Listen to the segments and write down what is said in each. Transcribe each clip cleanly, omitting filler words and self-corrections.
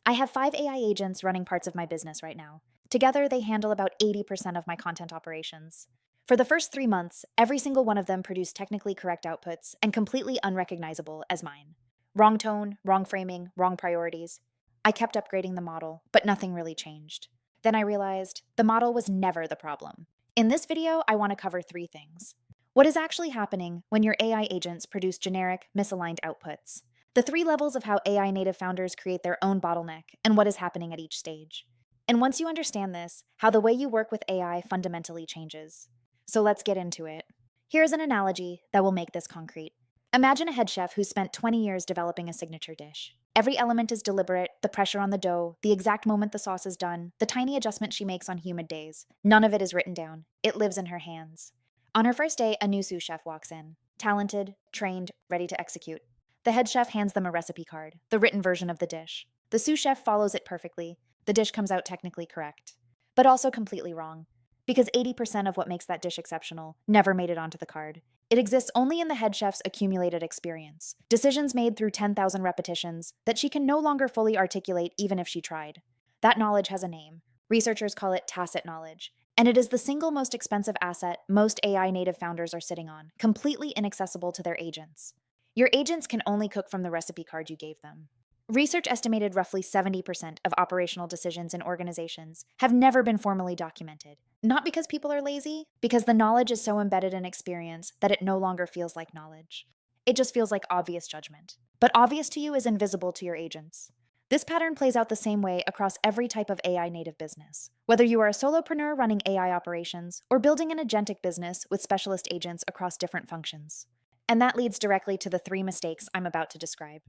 I have 5 AI agents running parts of my business right now. Together, they handle about 80% of my content operations. For the first 3 months, every single one of them produced technically correct outputs and completely unrecognizable as mine. Wrong tone, wrong framing, wrong priorities. I kept upgrading the model, but nothing really changed. Then I realized the model was never the problem. In this video, I want to cover 3 things. What is actually happening when your AI agents produce generic, misaligned outputs? The 3 levels of how AI native founders create their own bottleneck and what is happening at each stage. And once you understand this, how the way you work with AI fundamentally changes. So let's get into it. Here's an analogy that will make this concrete. Imagine a head chef who spent 20 years developing a signature dish. Every element is deliberate, the pressure on the dough, the exact moment the sauce is done, the tiny adjustment she makes on humid days. None of it is written down. It lives in her hands. On her first day, a new sous chef walks in. Talented, trained, ready to execute. The head chef hands them a recipe card, the written version of the dish. The sous chef follows it perfectly. The dish comes out technically correct, but also completely wrong. Because 80% of what makes that dish exceptional never made it onto the card. It exists only in the head chef's accumulated experience, decisions made through 10,000 repetitions that she can no longer fully articulate even if she tried. That knowledge has a name. Researchers call it tacit knowledge, and it is the single most expensive asset most AI native founders are sitting on, completely inaccessible to their agents. Your agents can only cook from the recipe card you gave them. Research estimated roughly 70% of operational decisions in organizations have never been formally documented. Not because people are lazy, because the knowledge is so embedded in experience that it no longer feels like knowledge. It just feels like obvious judgment. But obvious to you is invisible to your agents. This pattern plays out the same way across every type of AI native business. Whether you are a solopreneur running AI operations or building an agentic business with specialist agents across different functions. And that leads directly to the 3 mistakes I'm about to describe.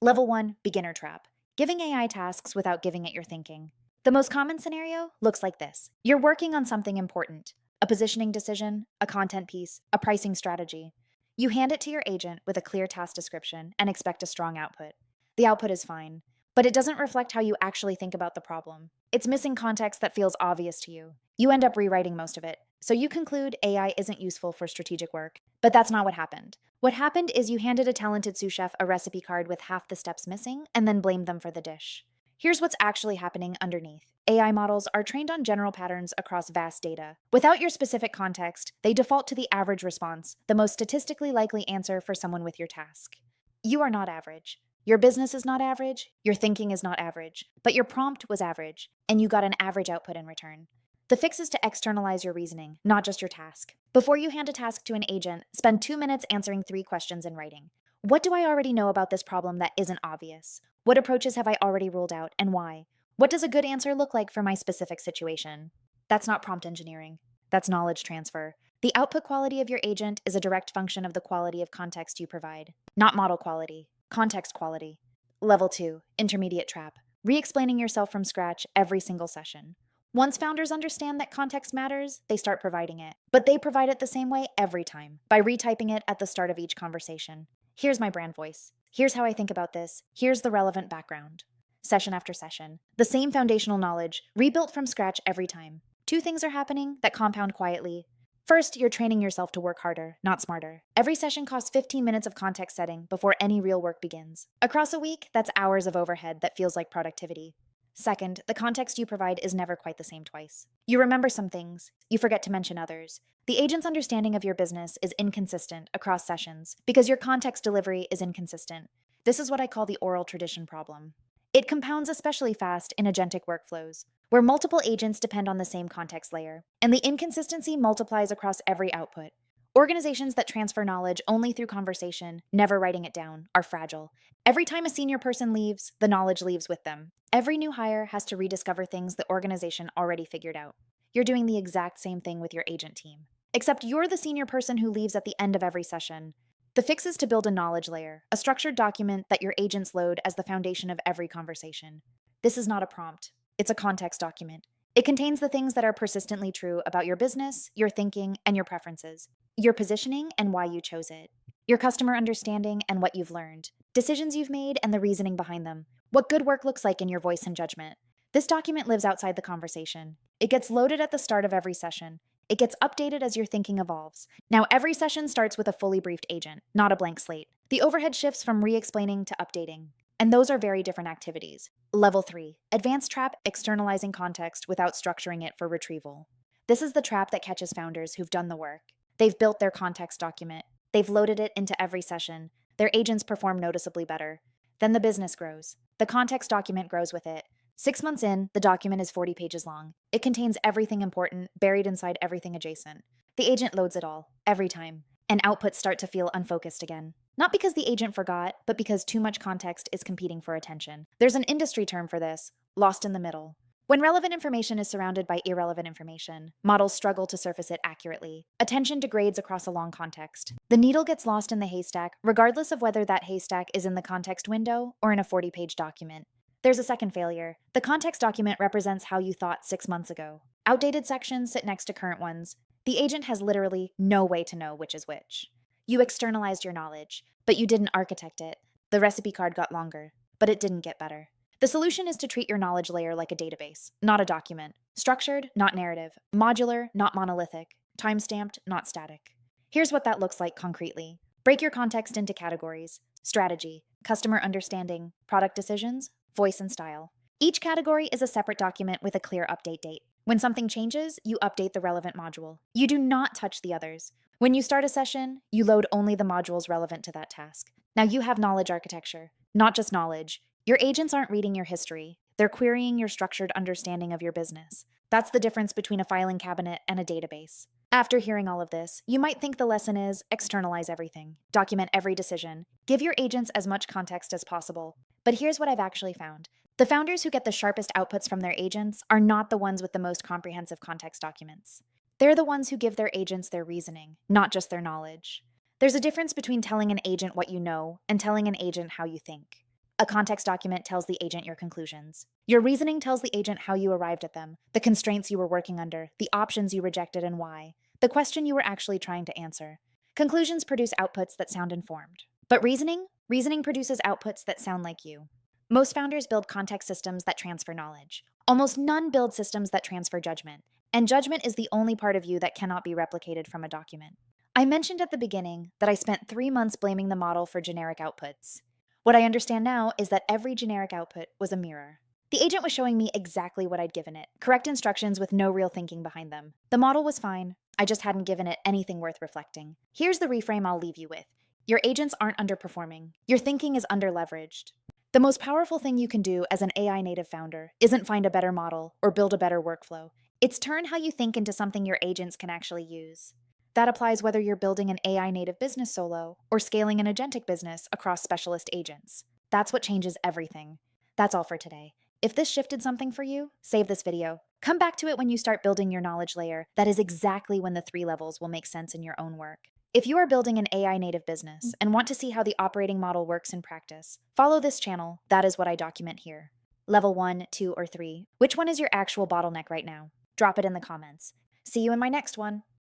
Level 1, beginner trap. Giving AI tasks without giving it your thinking. The most common scenario looks like this. You're working on something important, a positioning decision, a content piece, a pricing strategy. You hand it to your agent with a clear task description and expect a strong output. The output is fine, but it doesn't reflect how you actually think about the problem. It's missing context that feels obvious to you. You end up rewriting most of it. So you conclude AI isn't useful for strategic work. But that's not what happened. What happened is you handed a talented sous chef a recipe card with half the steps missing and then blamed them for the dish. Here's what's actually happening underneath. AI models are trained on general patterns across vast data. Without your specific context, they default to the average response, the most statistically likely answer for someone with your task. You are not average. Your business is not average, your thinking is not average, but your prompt was average, and you got an average output in return. The fix is to externalize your reasoning, not just your task. Before you hand a task to an agent, spend 2 minutes answering 3 questions in writing. What do I already know about this problem that isn't obvious? What approaches have I already ruled out, and why? What does a good answer look like for my specific situation? That's not prompt engineering. That's knowledge transfer. The output quality of your agent is a direct function of the quality of context you provide, not model quality, context quality. Level 2, intermediate trap. Re-explaining yourself from scratch every single session. Once founders understand that context matters, they start providing it. But they provide it the same way every time, by retyping it at the start of each conversation. Here's my brand voice. Here's how I think about this. Here's the relevant background. Session after session. The same foundational knowledge, rebuilt from scratch every time. 2 things are happening that compound quietly. First, you're training yourself to work harder, not smarter. Every session costs 15 minutes of context setting before any real work begins. Across a week, that's hours of overhead that feels like productivity. Second, the context you provide is never quite the same twice. You remember some things, you forget to mention others. The agent's understanding of your business is inconsistent across sessions because your context delivery is inconsistent. This is what I call the oral tradition problem. It compounds especially fast in agentic workflows, where multiple agents depend on the same context layer, and the inconsistency multiplies across every output. Organizations that transfer knowledge only through conversation, never writing it down, are fragile. Every time a senior person leaves, the knowledge leaves with them. Every new hire has to rediscover things the organization already figured out. You're doing the exact same thing with your agent team. Except you're the senior person who leaves at the end of every session. The fix is to build a knowledge layer, a structured document that your agents load as the foundation of every conversation. This is not a prompt. It's a context document. It contains the things that are persistently true about your business, your thinking, and your preferences. Your positioning and why you chose it. Your customer understanding and what you've learned. Decisions you've made and the reasoning behind them. What good work looks like in your voice and judgment. This document lives outside the conversation. It gets loaded at the start of every session. It gets updated as your thinking evolves. Now, every session starts with a fully briefed agent, not a blank slate. The overhead shifts from re-explaining to updating. And those are very different activities. Level 3, advanced trap, externalizing context without structuring it for retrieval. This is the trap that catches founders who've done the work. They've built their context document. They've loaded it into every session. Their agents perform noticeably better. Then the business grows. The context document grows with it. 6 months in, the document is 40 pages long. It contains everything important, buried inside everything adjacent. The agent loads it all, every time, and outputs start to feel unfocused again. Not because the agent forgot, but because too much context is competing for attention. There's an industry term for this, lost in the middle. When relevant information is surrounded by irrelevant information, models struggle to surface it accurately. Attention degrades across a long context. The needle gets lost in the haystack, regardless of whether that haystack is in the context window or in a 40-page document. There's a second failure. The context document represents how you thought 6 months ago. Outdated sections sit next to current ones. The agent has literally no way to know which is which. You externalized your knowledge, but you didn't architect it. The recipe card got longer, but it didn't get better. The solution is to treat your knowledge layer like a database, not a document. Structured, not narrative. Modular, not monolithic. Time-stamped, not static. Here's what that looks like concretely. Break your context into categories: strategy, customer understanding, product decisions, voice and style. Each category is a separate document with a clear update date. When something changes, you update the relevant module. You do not touch the others. When you start a session, you load only the modules relevant to that task. Now you have knowledge architecture, not just knowledge. Your agents aren't reading your history. They're querying your structured understanding of your business. That's the difference between a filing cabinet and a database. After hearing all of this, you might think the lesson is externalize everything, document every decision, give your agents as much context as possible. But here's what I've actually found. The founders who get the sharpest outputs from their agents are not the ones with the most comprehensive context documents. They're the ones who give their agents their reasoning, not just their knowledge. There's a difference between telling an agent what you know and telling an agent how you think. A context document tells the agent your conclusions. Your reasoning tells the agent how you arrived at them, the constraints you were working under, the options you rejected and why, the question you were actually trying to answer. Conclusions produce outputs that sound informed. But reasoning produces outputs that sound like you. Most founders build context systems that transfer knowledge. Almost none build systems that transfer judgment. And judgment is the only part of you that cannot be replicated from a document. I mentioned at the beginning that I spent 3 months blaming the model for generic outputs. What I understand now is that every generic output was a mirror. The agent was showing me exactly what I'd given it, correct instructions with no real thinking behind them. The model was fine. I just hadn't given it anything worth reflecting. Here's the reframe I'll leave you with. Your agents aren't underperforming. Your thinking is underleveraged. The most powerful thing you can do as an AI native founder isn't find a better model or build a better workflow. It's turn how you think into something your agents can actually use. That applies whether you're building an AI native business solo or scaling an agentic business across specialist agents. That's what changes everything. That's all for today. If this shifted something for you, save this video. Come back to it when you start building your knowledge layer. That is exactly when the 3 levels will make sense in your own work. If you are building an AI native business and want to see how the operating model works in practice, follow this channel. That is what I document here. Level 1, 2, or 3. Which one is your actual bottleneck right now? Drop it in the comments. See you in my next one.